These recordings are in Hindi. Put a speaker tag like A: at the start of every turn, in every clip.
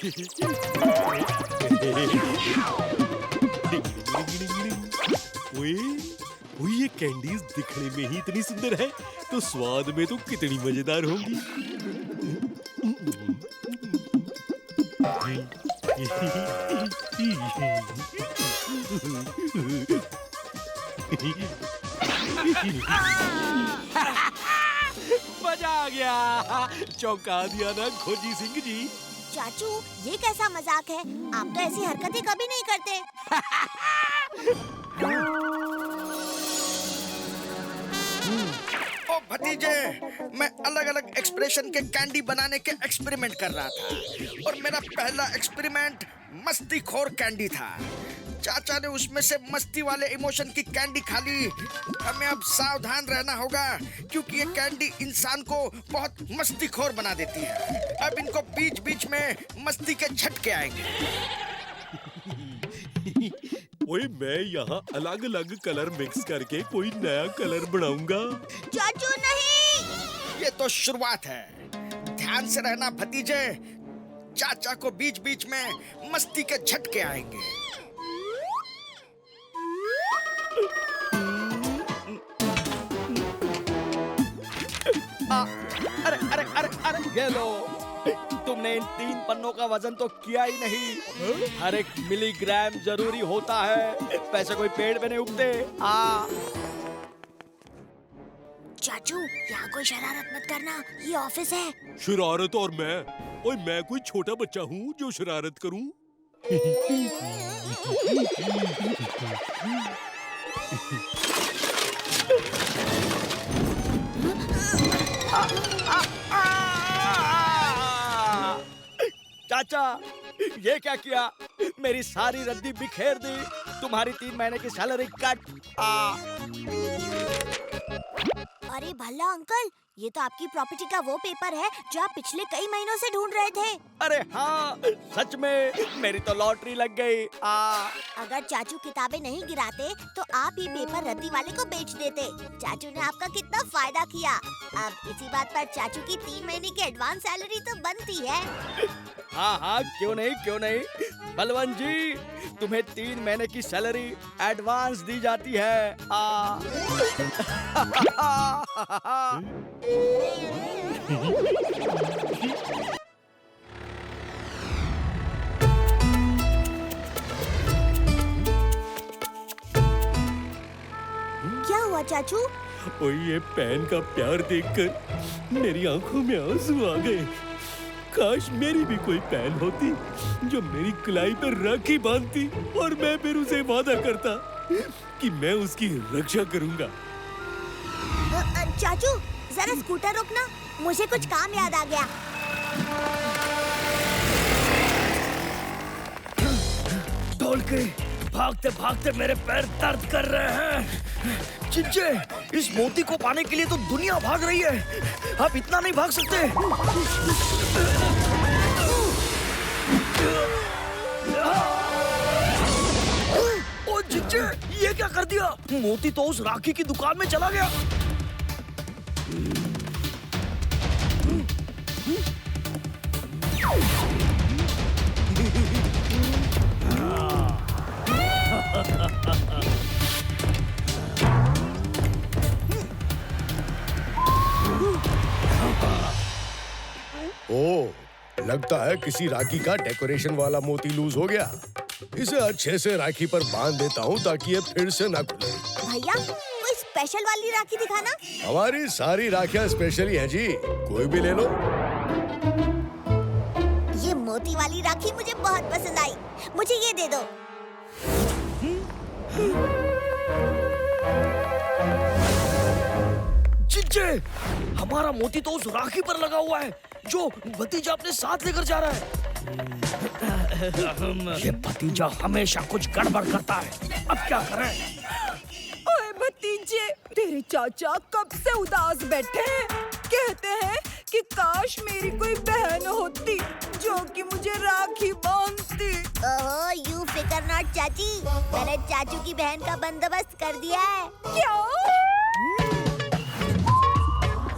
A: ओए, ओए ये कैंडीज दिखने में ही इतनी सुंदर है तो स्वाद में तो कितनी मजेदार होंगी। मजा आ गया, चौंका दिया ना खोजी सिंह जी।
B: चाचू, ये कैसा मजाक है? आप तो ऐसी हरकतें कभी नहीं करते।
C: ओ भतीजे, मैं अलग अलग एक्सप्रेशन के कैंडी बनाने के एक्सपेरिमेंट कर रहा था और मेरा पहला एक्सपेरिमेंट मस्तीखोर कैंडी था। चाचा ने उसमें से मस्ती वाले इमोशन की कैंडी खा ली। हमें अब सावधान रहना होगा क्योंकि ये कैंडी इंसान को बहुत मस्तीखोर बना देती है। अब इनको बीच बीच में मस्ती के झटके आएंगे।
A: ओए, मैं यहाँ अलग अलग कलर मिक्स करके कोई नया कलर बनाऊंगा।
B: चाचू नहीं।
C: ये तो शुरुआत है, ध्यान से रहना भतीजे। चाचा को बीच बीच में मस्ती के झटके आएंगे।
D: अरे अरे अरे अरे, ये लो। तुमने इन 3 पन्नों का वजन तो किया ही नहीं। हर एक मिलीग्राम जरूरी होता है, वैसे कोई पेड़ पे नहीं उगते।
B: चाचू, यहाँ कोई शरारत मत करना, ये ऑफिस है।
A: शरारत और मैं? ओए, मैं कोई छोटा बच्चा हूँ जो शरारत करूँ?
D: चाचा, ये क्या किया? मेरी सारी रद्दी बिखेर दी। तुम्हारी 3 महीने की सैलरी कट।
B: अरे भला अंकल, ये तो आपकी प्रॉपर्टी का वो पेपर है जो आप पिछले कई महीनों से ढूंढ रहे थे।
D: अरे हाँ, सच में मेरी तो लॉटरी लग गई।
B: अगर चाचू किताबें नहीं गिराते तो आप ये पेपर रद्दी वाले को बेच देते। चाचू ने आपका कितना फायदा किया। अब इसी बात पर चाचू की 3 महीने की एडवांस सैलरी तो बनती है।
D: हाँ हाँ, क्यों नहीं क्यों नहीं। बलवंत जी, तुम्हें 3 महीने की सैलरी एडवांस दी जाती है।
B: क्या हुआ चाचू?
A: ओए, ये पेन का प्यार देखकर मेरी आंखों में आंसू आ गए। काश मेरी भी कोई पेन होती जो मेरी कलाई पर राखी बांधती और मैं फिर उसे वादा करता कि मैं उसकी रक्षा करूंगा।
B: चाचू, जरा स्कूटर रोकना, मुझे कुछ काम याद आ गया।
C: दौड़ के भागते भागते मेरे पैर दर्द कर रहे हैं। चिंचे, इस मोती को पाने के लिए तो दुनिया भाग रही है। आप इतना नहीं भाग सकते। ओ चिंचे, ये क्या कर दिया? मोती तो उस राखी की दुकान में चला गया।
E: ओ, लगता है किसी राखी का डेकोरेशन वाला मोती लूज हो गया। इसे अच्छे से राखी पर बांध देता हूँ ताकि ये फिर से ना खुले।
B: भैया, कोई स्पेशल वाली राखी दिखाना।
E: हमारी सारी राखियाँ स्पेशल ही हैं जी, कोई भी ले लो।
B: ये मोती वाली राखी मुझे बहुत पसंद आई, मुझे ये दे दो।
C: चिंचे, हमारा मोती तो उस राखी पर लगा हुआ है जो भतीजा अपने साथ लेकर जा रहा है। ये भतीजा हमेशा कुछ गड़बड़ करता है, अब क्या करें?
F: ओए भतीजे, तेरे चाचा कब से उदास बैठे हैं। कहते हैं कि काश मेरी कोई बहन होती जो कि मुझे राखी बांधती।
B: ओहो, यू फिकर नॉट चाची, मैंने चाचू की बहन का बंदोबस्त कर दिया है।
F: क्या?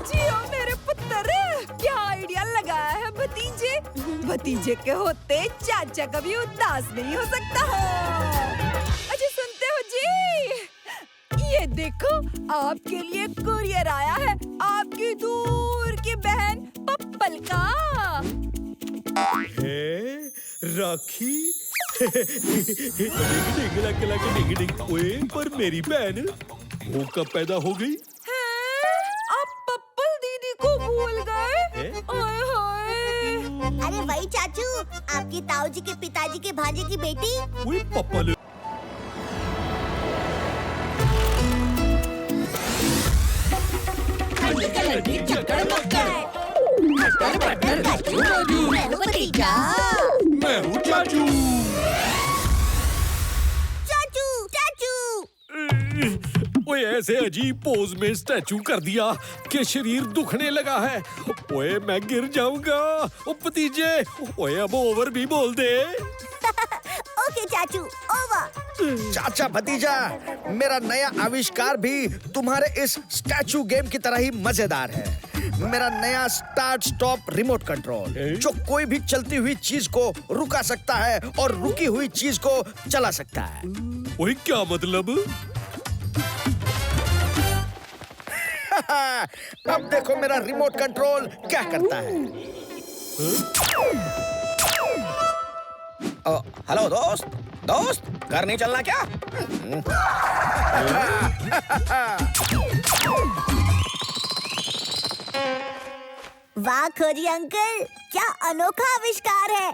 F: जियो मेरे पुत्र, क्या आइडिया लगाया है भतीजे। भतीजे के होते चाचा कभी उदास नहीं हो सकता। अच्छा सुनते हो जी, ये देखो आपके लिए कुरियर आया है, आपकी दूर की बहन पप्पल का।
A: है राखी। ओए, पर मेरी बहन वो कब पैदा हो गई?
F: आप पप्पल दीदी को भूल गए? हाय हाय।
B: अरे वही चाचू, आपके ताऊ जी के पिताजी के भांजे की बेटी।
A: ओए पप्पल। मैं हूँ चाचू।
B: चाचू चाचू।
A: ओए ऐसे अजीब पोज में स्टैचू कर दिया कि शरीर दुखने लगा है। ओए मैं गिर जाऊंगा। ओ भतीजे, ओए अब ओवर भी बोल दे।
B: ओके चाचू, ओवर।
C: चाचा भतीजा, मेरा नया आविष्कार भी तुम्हारे इस स्टैचू गेम की तरह ही मजेदार है। मेरा नया स्टार्ट स्टॉप रिमोट कंट्रोल, जो कोई भी चलती हुई चीज को रुका सकता है और रुकी हुई चीज को चला सकता है।
A: ओए क्या मतलब?
C: अब देखो मेरा रिमोट कंट्रोल क्या करता है। हेलो दोस्त, घर नहीं चलना क्या?
B: वाह खोजी अंकल, क्या अनोखा आविष्कार है।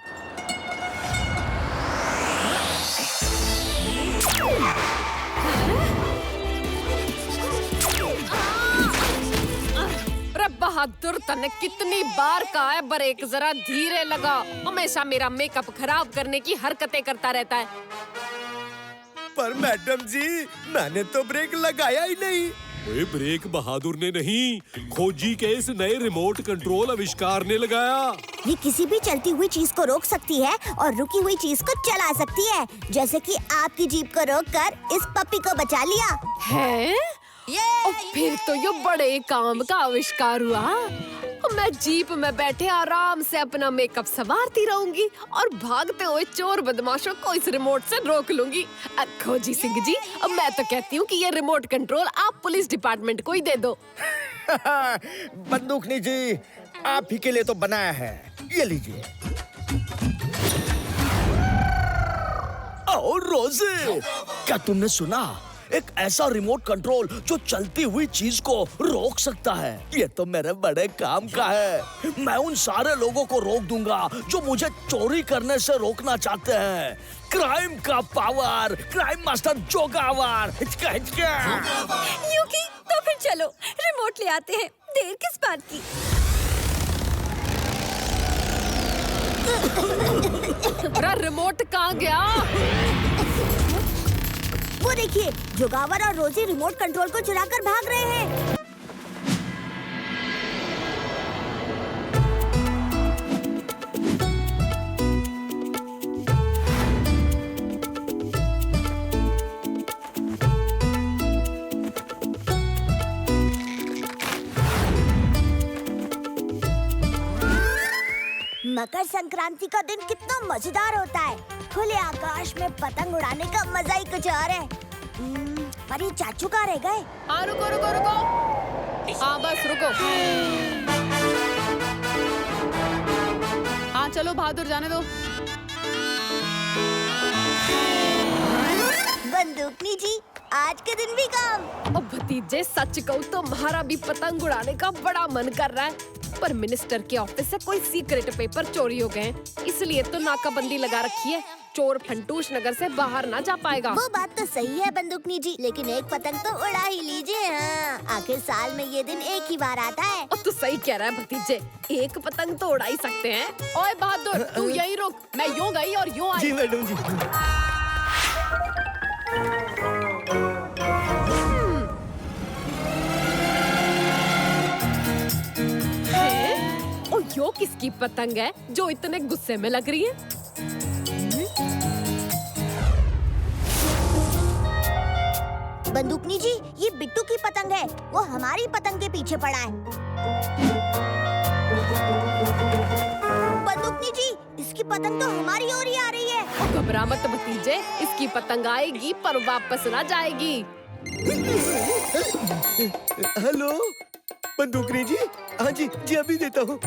G: बहादुर तने कितनी बार कहा है ब्रेक जरा धीरे लगा। हमेशा मेरा मेकअप खराब करने की हरकतें करता रहता है।
E: पर मैडम जी, मैंने तो ब्रेक लगाया ही नहीं।
A: ओए ब्रेक बहादुर ने नहीं, खोजी के इस नए रिमोट कंट्रोल आविष्कार ने लगाया।
B: ये किसी भी चलती हुई चीज को रोक सकती है और रुकी हुई चीज को चला सकती है, जैसे कि आपकी जीप को रोककर इस पप्पी को बचा लिया
G: है। और फिर तो ये बड़े काम का आविष्कार हुआ। मैं जीप में बैठे आराम से अपना मेकअप संवारती रहूंगी और भागते हुए चोर बदमाशों को इस रिमोट से रोक लूंगी। खोजी सिंह जी, अब मैं तो कहती हूँ कि ये रिमोट कंट्रोल आप पुलिस डिपार्टमेंट को ही दे दो।
C: बंदूकनी जी, आप ही के लिए तो बनाया है, ये लीजिए।
D: और रोजे, क्या तुमने सुना? एक ऐसा रिमोट कंट्रोल जो चलती हुई चीज को रोक सकता है। ये तो मेरे बड़े काम का है। मैं उन सारे लोगों को रोक दूंगा जो मुझे चोरी करने से रोकना चाहते हैं। क्राइम का पावर, क्राइम मास्टर जोगावर। हिचका हिचका।
F: यूकी, तो फिर चलो रिमोट ले आते हैं, देर किस बात की।
G: मेरा रिमोट कहाँ गया?
B: वो देखिए, जोगावर और रोजी रिमोट कंट्रोल को चुराकर भाग रहे हैं। मकर संक्रांति का दिन कितना मजेदार होता है। खुले आकाश में पतंग उड़ाने का मजा ही कुछ और है। पर ये चाचू कहाँ रह गए?
G: हाँ रुको रुको रुको। हाँ बस रुको। हाँ चलो बहादुर जाने दो।
B: बंदूकनी जी, आज के दिन भी काम।
G: ओ भतीजे, सच कहूँ तो हमारा भी पतंग उड़ाने का बड़ा मन कर रहा है, पर मिनिस्टर के ऑफिस से कोई सीक्रेट पेपर चोरी हो गए, इसलिए तो नाकाबंदी लगा रखी है। चोर फंटूश नगर से बाहर ना जा पाएगा।
B: वो बात तो सही है बंदूकनी जी, लेकिन एक पतंग तो उड़ा ही लीजिए। हाँ, आखिर साल में ये दिन एक ही बार आता है।
G: और तू सही कह रहा है भतीजे, एक पतंग तो उड़ा ही सकते हैं। ओए बहादुर, तू यही रुक, मैं यूं गई और यूं आई।
D: जी मैडम जी।
G: ओ यो किसकी पतंग है जो इतने गुस्से में लग रही है?
B: बंदूकनी जी, ये बिट्टू की पतंग है। वो हमारी पतंग के पीछे पड़ा है। बंदूकनी जी, इसकी पतंग तो हमारी ओर ही आ रही है।
G: घबरा मत भतीजे, इसकी पतंग आएगी पर वापस ना जाएगी।
A: हेलो बंदूकनी जी, हाँ जी जी अभी देता हूँ।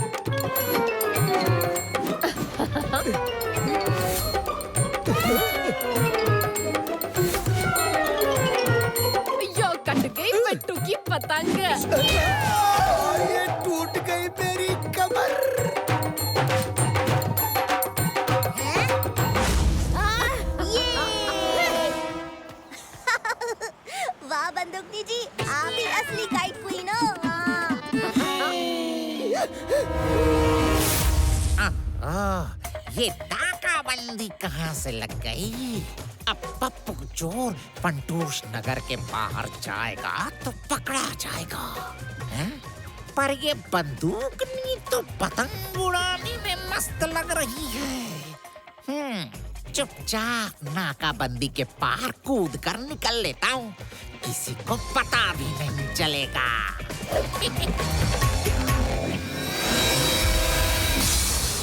G: यो कट गई बिट्टू की पतंग।
A: ये टूट गई मेरी कमर।
B: वाह बंदूकनी जी, आप ही असली काइट क्वीन हो।
H: ये नाकाबंदी कहाँ से लग गई? अब पप्पू चोर पंटूश नगर के बाहर जाएगा तो पकड़ा जाएगा, हैं? पर ये बंदूकनी तो पतंग उड़ाने में मस्त लग रही है। चुपचाप नाकाबंदी के पार कूद कर निकल लेता हूँ, किसी को पता भी नहीं चलेगा।